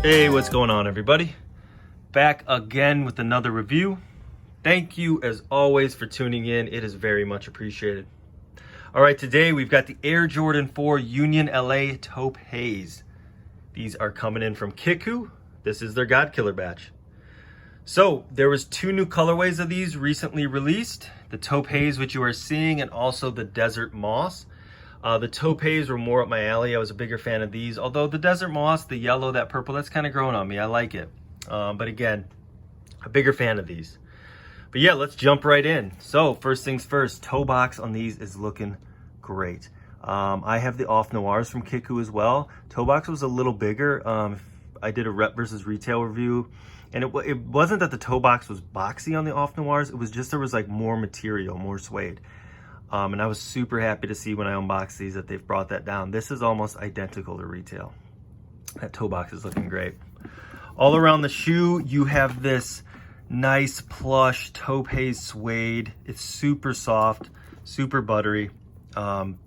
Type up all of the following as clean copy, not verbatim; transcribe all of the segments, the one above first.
Hey, what's going on, everybody? Back again with another review. Thank you as always for tuning in. It is very much appreciated. All right, today we've got the Air Jordan 4 Union LA Taupe Haze. These are coming in from KICKWHO. This is their GODKILLER batch. So there was two new colorways of these recently released, the Taupe Haze, which you are seeing, and also the Desert Moss. The Taupe Haze were more up my alley. I was a bigger fan of these, although the Desert Moss, the yellow, that purple, that's kind of growing on me. I like it. But again, a bigger fan of these. But yeah, let's jump right in. So first things first, toe box on these is looking great. I have the Off Noirs from KICKWHO as well. Toe box was a little bigger. I did a rep versus retail review, and it wasn't that the toe box was boxy on the Off Noirs. It was just there was like more material, more suede. And I was super happy to see when I unboxed these that they've brought that down. This is almost identical to retail. That toe box is looking great. All around the shoe, you have this nice plush Taupe Haze suede. It's super soft, super buttery. Won't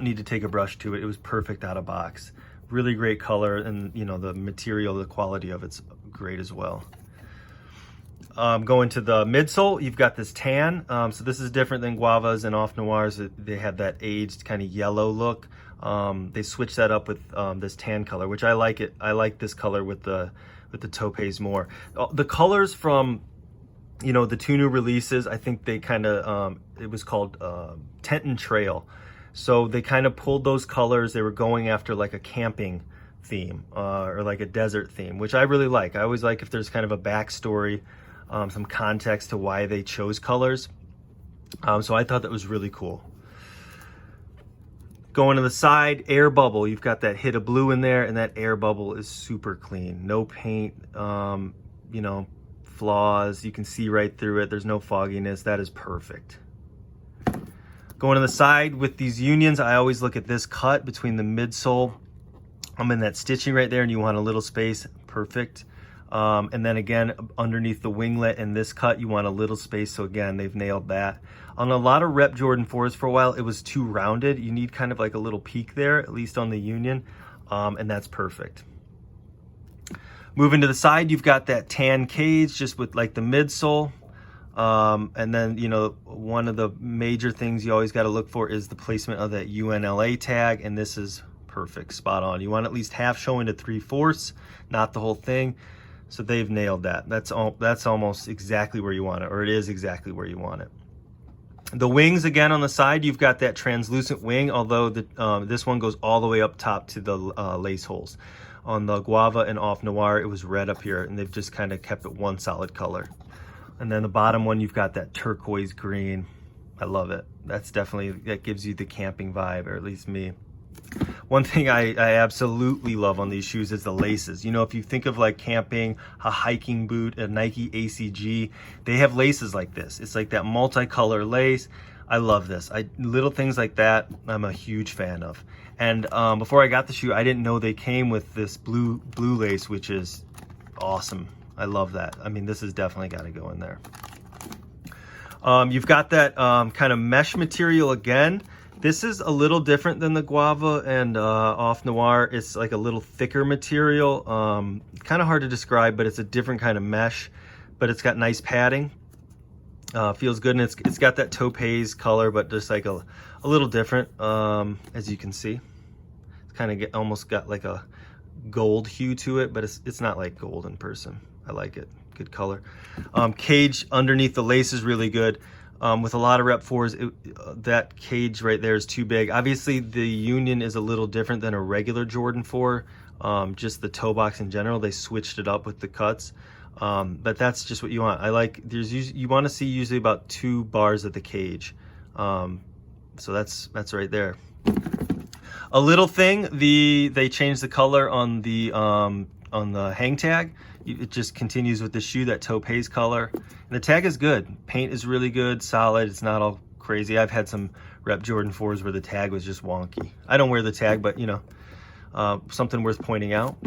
need to take a brush to it. It was perfect out of box. Really great color, and you know, the material, the quality of it's great as well. Going to the midsole, you've got this tan. So this is different than Guavas and Off Noirs. They have that aged kind of yellow look. They switched that up with this tan color, which I like it. I like this color with the Taupe Haze more. The colors from, you know, the two new releases, I think they kind of, it was called Tent and Trail. So they kind of pulled those colors. They were going after like a camping theme or like a desert theme, which I really like. I always like if there's kind of a backstory, some context to why they chose colors. So I thought that was really cool. Going to the side, air bubble. You've got that hit of blue in there, and that air bubble is super clean. No paint, you know, flaws. You can see right through it. There's no fogginess. That is perfect. Going to the side with these Unions, I always look at this cut between the midsole. I'm in that stitching right there, and you want a little space. Perfect. And then again, underneath the winglet and this cut, you want a little space. So again, they've nailed that. On a lot of rep Jordan 4s for a while, it was too rounded. You need kind of like a little peak there, at least on the Union. And that's perfect. Moving to the side, you've got that tan cage just with like the midsole. And then, you know, one of the major things you always got to look for is the placement of that UNLA tag. And this is perfect, spot on. You want at least half showing to 3/4, not the whole thing. So they've nailed that. That's almost exactly where you want it, or it is exactly where you want it. The wings, again, on the side, you've got that translucent wing, although this one goes all the way up top to the lace holes. On the Guava and Off Noir, it was red up here, and they've just kind of kept it one solid color. And then the bottom one, you've got that turquoise green. I love it. That's definitely, that gives you the camping vibe, or at least me. One thing I absolutely love on these shoes is the laces. You know, if you think of like camping, a hiking boot, a Nike ACG, they have laces like this. It's like that multicolor lace. I love this. Little things like that, I'm a huge fan of. And before I got the shoe, I didn't know they came with this blue lace, which is awesome. I love that. I mean, this has definitely got to go in there. You've got that kind of mesh material again. This is a little different than the Guava and Off Noir. It's like a little thicker material. Kind of hard to describe, but it's a different kind of mesh, but it's got nice padding. Feels good, and it's got that Taupe Haze color, but just like a little different, as you can see. It's kind of almost got like a gold hue to it, but it's not like gold in person. I like it. Good color. Cage underneath the lace is really good. With a lot of rep 4s, that cage right there is too big. Obviously, the Union is a little different than a regular Jordan 4. Just the toe box in general, they switched it up with the cuts. But that's just what you want. I like, you want to see usually about 2 bars at the cage. So that's right there. A little thing, they changed the color on the hang tag. It just continues with the shoe, that Taupe Haze color. And the tag is good. Paint is really good, solid. It's not all crazy. I've had some rep Jordan 4s where the tag was just wonky. I don't wear the tag, but you know, something worth pointing out.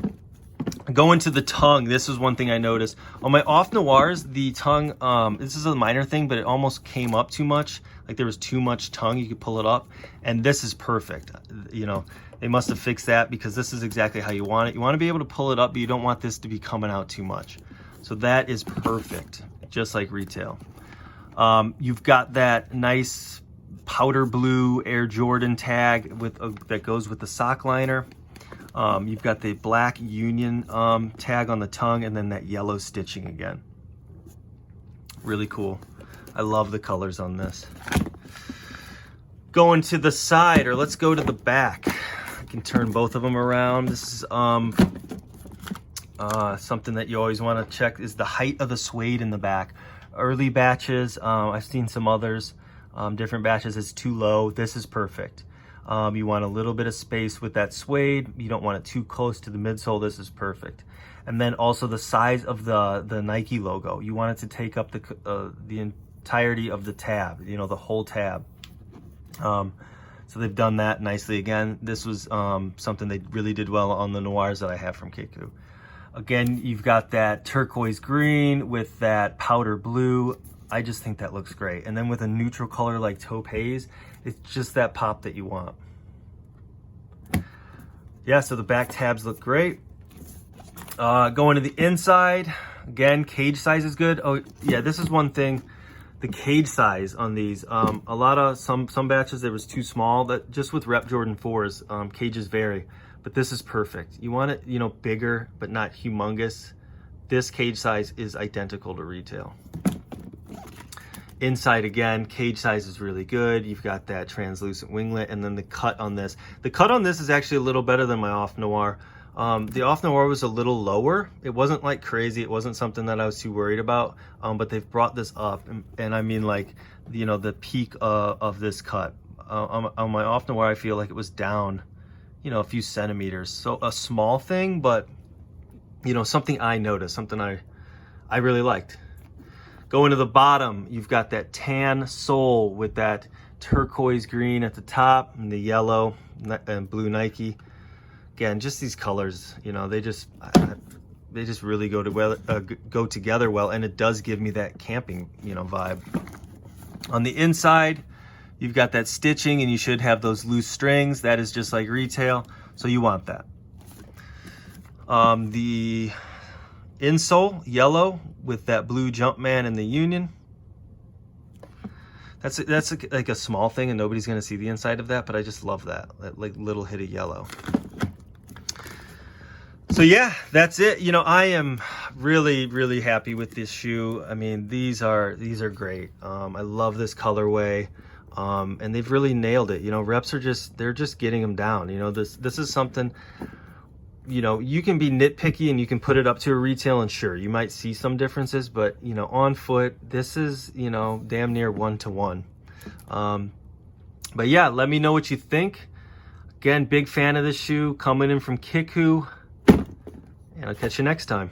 Going to the tongue, this is one thing I noticed. On my off noirs, the tongue, this is a minor thing, but it almost came up too much. Like there was too much tongue, you could pull it up. And this is perfect. You know, they must have fixed that because this is exactly how you want it. You want to be able to pull it up, but you don't want this to be coming out too much. So that is perfect, just like retail. You've got that nice powder blue Air Jordan tag with that goes with the sock liner. You've got the black Union tag on the tongue, and then that yellow stitching again. Really cool. I love the colors on this. Going to the side, or let's go to the back. I can turn both of them around. This is something that you always want to check is the height of the suede in the back. Early batches, I've seen some others, different batches, it's too low. This is perfect. You want a little bit of space with that suede. You don't want it too close to the midsole. This is perfect. And then also the size of the Nike logo. You want it to take up the entirety of the tab, you know, the whole tab. So they've done that nicely again. This was something they really did well on the noirs that I have from KICKWHO. Again, you've got that turquoise green with that powder blue. I just think that looks great. And then with a neutral color like Taupe Haze, it's just that pop that you want. Yeah, so the back tabs look great. Going to the inside, again, cage size is good. Oh yeah, this is one thing. The cage size on these, a lot of some batches there was too small. That just with Rep Jordan 4s, cages vary, but this is perfect. You want it, you know, bigger but not humongous. This cage size is identical to retail. Inside again, cage size is really good. You've got that translucent winglet, and then the cut on this. The cut on this is actually a little better than my off noir. The off noir was a little lower. It wasn't like crazy. It wasn't something that I was too worried about. But they've brought this up, and I mean, like, you know, the peak of this cut. On my off noir, I feel like it was down, you know, a few centimeters. So a small thing, but you know, something I noticed, something I really liked. Going to the bottom, you've got that tan sole with that turquoise green at the top and the yellow and blue Nike. Again, just these colors, you know, they just really go together well, and it does give me that camping, you know, vibe. On the inside, you've got that stitching, and you should have those loose strings. That is just like retail, so you want that. The insole, yellow with that blue Jumpman and the Union. That's like a small thing, and nobody's gonna see the inside of that, but I just love that like little hit of yellow. So yeah, that's it. You know, I am really happy with this shoe. I mean, these are great. I love this colorway, and they've really nailed it. You know, reps are they're just getting them down. You know, this is something. You know, you can be nitpicky and you can put it up to a retail, and sure, you might see some differences, but you know, on foot, this is, you know, damn near 1-to-1. But yeah, let me know what you think. Again, big fan of this shoe, coming in from KICKWHO, and I'll catch you next time.